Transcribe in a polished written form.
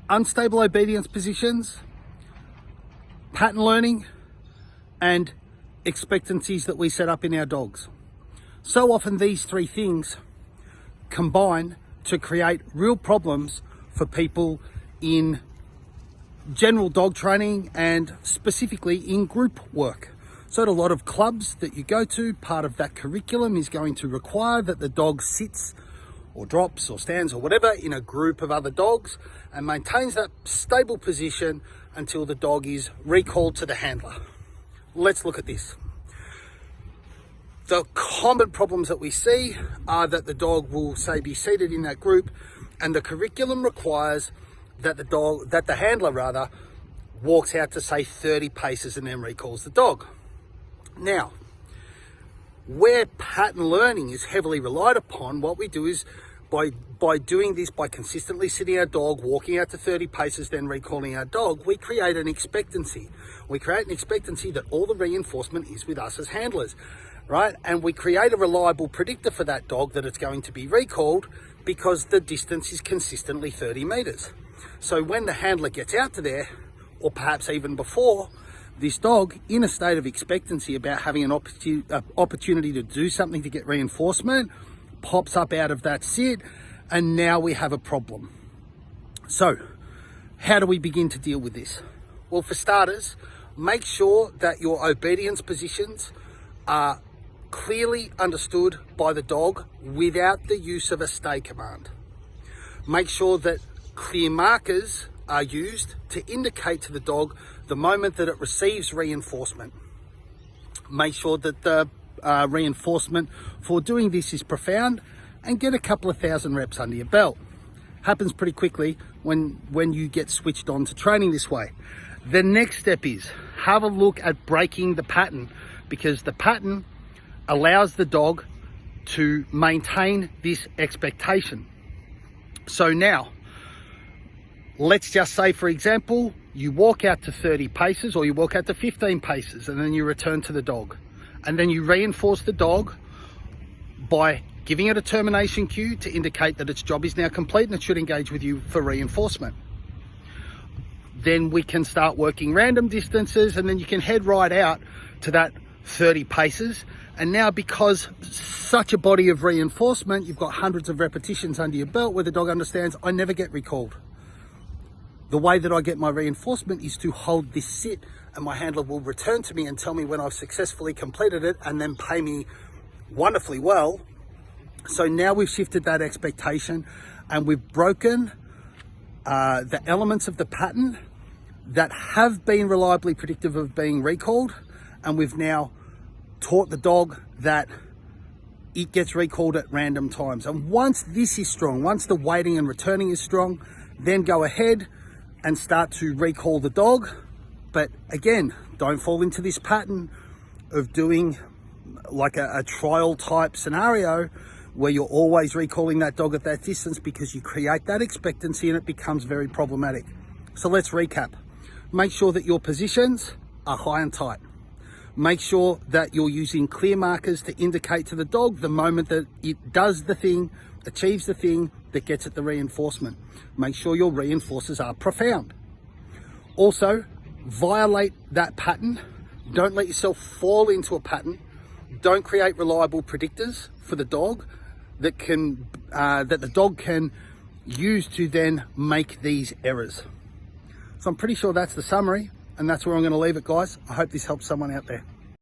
unstable obedience positions, pattern learning, and expectancies that we set up in our dogs. So often these three things combine to create real problems for people in general dog training and specifically in group work. So at a lot of clubs that you go to, part of that curriculum is going to require that the dog sits or drops or stands or whatever in a group of other dogs and maintains that stable position until the dog is recalled to the handler. Let's look at this. The common problems that we see are that the dog will, say, be seated in that group, and the curriculum requires that the handler walks out to, say, 30 paces and then recalls the dog. Now, where pattern learning is heavily relied upon, what we do is by doing this, by consistently sitting our dog, walking out to 30 paces, then recalling our dog, we create an expectancy. We create an expectancy that all the reinforcement is with us as handlers, right? And we create a reliable predictor for that dog that it's going to be recalled because the distance is consistently 30 meters. So when the handler gets out to there, or perhaps even before, this dog, in a state of expectancy about having an opportunity to do something to get reinforcement, pops up out of that sit, and now we have a problem. So how do we begin to deal with this? Well, for starters, make sure that your obedience positions are clearly understood by the dog without the use of a stay command. Make sure that clear markers are used to indicate to the dog the moment that it receives reinforcement. Make sure that the reinforcement for doing this is profound, and get a couple of thousand reps under your belt. Happens pretty quickly when you get switched on to training this way. The next step is have a look at breaking the pattern, because the pattern allows the dog to maintain this expectation. So now, let's just say, for example, you walk out to 30 paces or you walk out to 15 paces and then you return to the dog. And then you reinforce the dog by giving it a termination cue to indicate that its job is now complete and it should engage with you for reinforcement. Then we can start working random distances, and then you can head right out to that 30 paces. And now, because such a body of reinforcement, you've got hundreds of repetitions under your belt where the dog understands, I never get recalled. The way that I get my reinforcement is to hold this sit, and my handler will return to me and tell me when I've successfully completed it and then pay me wonderfully well. So now we've shifted that expectation and we've broken the elements of the pattern that have been reliably predictive of being recalled, and we've now taught the dog that it gets recalled at random times. And once this is strong, once the waiting and returning is strong, then go ahead and start to recall the dog. But again, don't fall into this pattern of doing like a trial type scenario where you're always recalling that dog at that distance, because you create that expectancy and it becomes very problematic. So let's recap. Make sure that your positions are high and tight. Make sure that you're using clear markers to indicate to the dog the moment that it does the thing, achieves the thing that gets it the reinforcement. Make sure your reinforcers are profound. Also, violate that pattern. Don't let yourself fall into a pattern. Don't create reliable predictors for the dog that the dog can use to then make these errors. So I'm pretty sure that's the summary, and that's where I'm going to leave it, guys. I hope this helps someone out there.